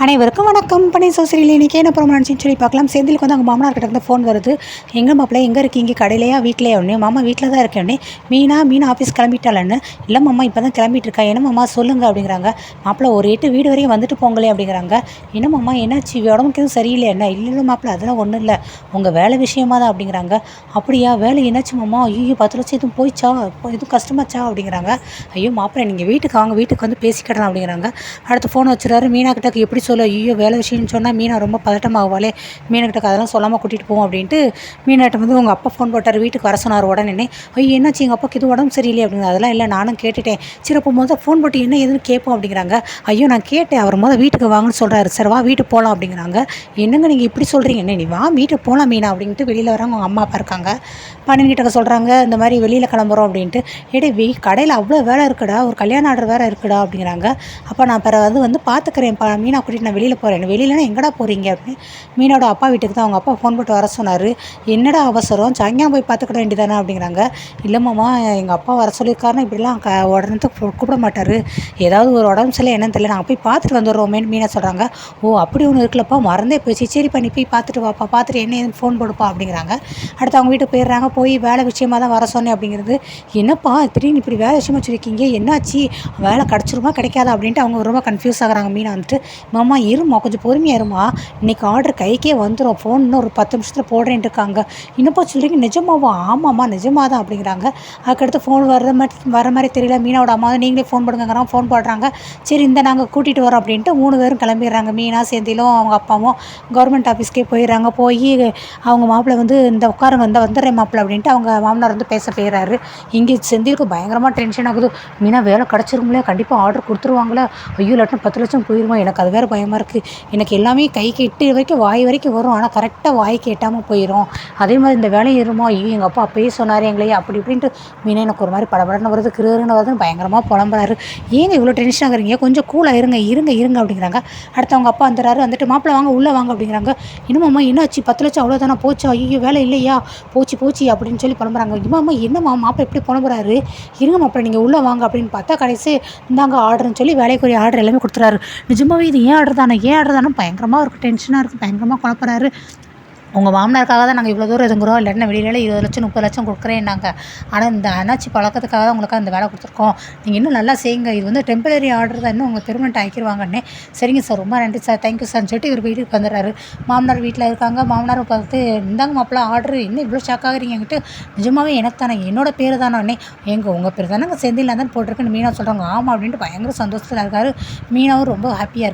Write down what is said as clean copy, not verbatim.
அனைவருக்கும் வணக்கம். பனி சோசரியில் இன்றைக்கி என்ன ப்ரோமோ நினச்சின்னு சொல்லி பார்க்கலாம். செந்திலுக்கு வந்து அவங்க மாமனார் கிட்ட இருந்து ஃபோன் வருது. எங்கே மாப்பிள்ளை எங்கே இருக்கீங்க, கடையிலையா வீட்டிலையா? உடனே மாமா வீட்டில் தான் இருக்கேன். மீனா ஆஃபீஸ் கிளம்பிட்டாலன்னு. இல்லை மாமா இப்போ தான் கிளம்பிட்டு இருக்கா. என்ன மாமா சொல்லுங்கள் அப்படிங்கிறாங்க. மாப்பிள்ளை ஒரு 8 வீடு வரையும் வந்துட்டு போங்களே அப்படிங்கிறாங்க. என்ன மாமா என்னாச்சு, உடம்புக்கு எதுவும் சரியில்லை என்ன? இல்லை மாப்பிள்ளை அதெல்லாம் ஒன்றும் இல்லை, உங்கள் வேலை விஷயமா தான் அப்படிங்கிறாங்க. அப்படியா, வேலை என்னாச்சு மாமா? ஐயோ 10 லட்சம் எதுவும் போயிச்சா, எதுவும் கஷ்டமாச்சா அப்படிங்கிறாங்க. ஐயோ மாப்பிள்ளை நீங்கள் வீட்டுக்கு வாங்க, வீட்டுக்கு வந்து பேசிக்கிடலாம் அப்படிங்கிறாங்க. அடுத்து ஃபோன் வச்சுறாரு. மீனா கிட்ட எப்படி சொல்ல, ஐயோ வேலை விஷயம்னு சொன்னால் மீனா ரொம்ப பதட்டமாகவாளே, மீனாக்கிட்ட அதெல்லாம் சொல்லாமல் கூட்டிகிட்டு போவோம் அப்படின்ட்டு மீனாட்ட வந்து உங்கள் அப்பா ஃபோன் போட்டார், வீட்டுக்கு வர சொன்னார். உடனே ஐயோ என்னாச்சு, எங்கள் அப்பாவுக்கு இது உடம்பு சரியில்லை அப்படிங்கிற. அதெல்லாம் இல்லை நானும் கேட்டுட்டேன். சரி அப்போ முதல் ஃபோன் போட்டு என்ன எதுன்னு கேட்போம் அப்படிங்கிறாங்க. ஐயோ நான் கேட்டேன், அவர் முதல் வீட்டுக்கு வாங்கன்னு சொல்கிறாரு. சரி வா வீட்டுக்கு போகலாம் அப்படிங்கிறாங்க. என்னங்க நீங்கள் இப்படி சொல்கிறீங்க, என்ன நீ வா வீட்டுக்கு போகலாம் மீனா அப்படின்ட்டு வெளியில் வராங்க. அவங்க அம்மா அப்பா இருக்காங்க. பன்னெண்டுகிட்ட சொல்கிறாங்க இந்த மாதிரி வெளியில் கிளம்புறோம் அப்படின்ட்டு. ஏடே கடையில் அவ்வளோ வேலை இருக்குடா, ஒரு கல்யாண ஆர்டர் வேறு இருக்குடா அப்படிங்கிறாங்க. அப்போ நான் வந்து பார்த்துக்கிறேன் மீனா கூட்டிகிட்டு நான் வெளியில் போகிறேன். வெளியிலனா எங்கடா போகிறீங்க அப்படின்னு. மீனோட அப்பா வீட்டுக்கு தான் அவங்க அப்பா ஃபோன் போட்டு வர சொன்னார். என்னடா அவசரம், சாயங்காலம் போய் பார்த்துக்கிட வேண்டியதானே அப்படிங்கிறாங்க. இல்லைம்மாம்மா எங்கள் அப்பா வர சொல்லியிருக்காருன்னா இப்படிலாம் உடனே கூப்பிட மாட்டார், ஏதாவது ஒரு உடம்பு சரியில்லை என்னன்னு தெரியல, நாங்கள் போய் பார்த்துட்டு வந்துடுறோமேன்னு மீனா சொல்கிறாங்க. ஓ அப்படி ஒன்று இருக்குல்லப்பா, மறந்தே போயிடுச்சு, சரி பண்ணி போய் பார்த்துட்டு வாப்பா, பார்த்துட்டு என்ன ஏதுன்னு ஃபோன் போடுப்பா அப்படிங்கிறாங்க. அடுத்து அவங்க வீட்டுக்கு போயிடுறாங்க. போய் வேலை விஷயமாக தான் வர சொன்னேன் அப்படிங்கிறது. என்னப்பா திடீர்னு இப்படி வேலை விஷயமா வச்சுருக்கீங்க, என்னாச்சு, வேலை கிடச்சிருமா கிடைக்காதா அப்படின்ட்டு அவங்க ரொம்ப கன்ஃபியூஸ் ஆகுறாங்க. மீனா வந்துட்டு மாமா இருமா கொஞ்சம் பொறுமையாக இருமா, இன்றைக்கி ஆர்டர் கைக்கே வந்துடும், ஃபோன் இன்னும் ஒரு 10 நிமிஷத்தில் போடுறேன்ட்டு இருக்காங்க. இன்னப்போ சொல்கிறீங்க நிஜமாவா? ஆமாம்மா நிஜமாக தான் அப்படிங்கிறாங்க. அதுக்கடுத்து ஃபோன் வர மாதிரி தெரியல. மீனாவோட அம்மா நீங்களே ஃபோன் போடுங்கிறாங்க. ஃபோன் போடுறாங்க. சரி இந்த நாங்கள் கூட்டிகிட்டு வரோம் அப்படின்ட்டு 3 பேரும் கிளம்பிடுறாங்க. மீனா செந்திலும் அவங்க அப்பாவும் கவர்மெண்ட் ஆஃபீஸ்க்கே போயிடுறாங்க. போய் அவங்க மாப்பிள்ளை வந்து இந்த உட்காருங்க இந்த வந்துடுறேன் மாப்பிள்ளை அப்படின்ட்டு அவங்க மாமனார் வந்து பேச போயிடுறாரு. இங்கே செந்திலுக்கு பயங்கரமாக டென்ஷன் ஆகுது. மீனா வேலை கிடச்சிருங்களே, கண்டிப்பாக ஆர்டர் கொடுத்துருவாங்களே, ஐயோ இல்லாட்டினா 10 லட்சம் போயிடுமா, எனக்கு அது வேறு பயமாக இருக்குது, எனக்கு எல்லாமே கைக்கு எட்டு வரைக்கும் வாய் வரைக்கும் வரும், ஆனால் கரெக்டாக வாய்க்கு எட்டாமல் போயிடும், அதே மாதிரி இந்த வேலை இருமா, ஐயோ எங்கள் அப்பா அப்பயே சொன்னார் எங்களையே அப்படி இப்படின்ட்டு. மீனா எனக்கு ஒரு மாதிரி படபடன்னு வருது, கிருன்னு வருதுன்னு பயங்கரமாக புலம்புறாரு. ஏங்க இவ்வளோ டென்ஷன் ஆகுறீங்க, கொஞ்சம் கூலாக இருங்க அப்படிங்கிறாங்க. அடுத்து அவங்க அப்பா வந்துடுறாரு. வந்துட்டு மாப்பிள்ளை வாங்க உள்ளே வாங்க அப்படிங்கிறாங்க. இன்னும்மா என்னாச்சு, 10 லட்சம் அவ்வளோதானே போச்சா, ஐயோ வேலை இல்லையா, போச்சு அப்படின்னு சொல்லி புலம்புறாங்க. என்னம்மா மாப்பிள்ளை எப்படி புலம்புறாரு, இருங்க மாப்பிள்ளை நீங்கள் உள்ளே வாங்க அப்படின்னு பார்த்தா கடைசி இந்தாங்க ஆர்டர்னு சொல்லி வேலைக்குரிய ஆர்டர் எல்லாமே கொடுத்துறாரு. நிஜமாவே இது ஏன் ஆர்டர் தானே பயங்கரமாக இருக்குது, டென்ஷனாக இருக்குது, பயங்கரமாக குழப்பறாரு. உங்கள் மாமனாருக்காக தான் நாங்கள் இவ்வளோ தூரம் இதுங்கிறோம், இல்லாட்டினா வெளியில 20 லட்சம் 30 லட்சம் கொடுக்குறேன்னாங்க, ஆனால் இந்த அண்ணாச்சி பழக்கத்துக்காக தான் உங்களுக்கு இந்த வேலை கொடுத்துருக்கோம், நீங்கள் இன்னும் நல்லா செய்யுங்க, இது வந்து டெம்பரரி ஆர்டர் தான், இன்னும் உங்கள் பெர்மனெண்ட் ஆக்கிடுவாங்கன்னே. சரிங்க சார் ரொம்ப நன்றி சார், தேங்க்யூ சார்னு சொல்லிட்டு இவர் வீட்டுக்கு வந்துடுறாரு. மாமனார் வீட்டில் இருக்காங்க. மாமனார் பார்த்து இந்தாங்க மாப்பிள்ளை ஆர்டர், என்ன இவ்வளோ ஷாக் ஆகுறீங்கன்ட்டு. நிஜமாவே எனக்கு தானே, என்னோட பேர் தானே, உங்கள் பேர் தானே செந்தில் தான் போட்டிருக்குன்னு மீனா சொல்கிறாங்க. ஆமாம் அப்படின்ட்டு பயங்கர சந்தோஷத்தில் இருக்காரு. மீனாவும் ரொம்ப ஹாப்பியாக இருக்குது.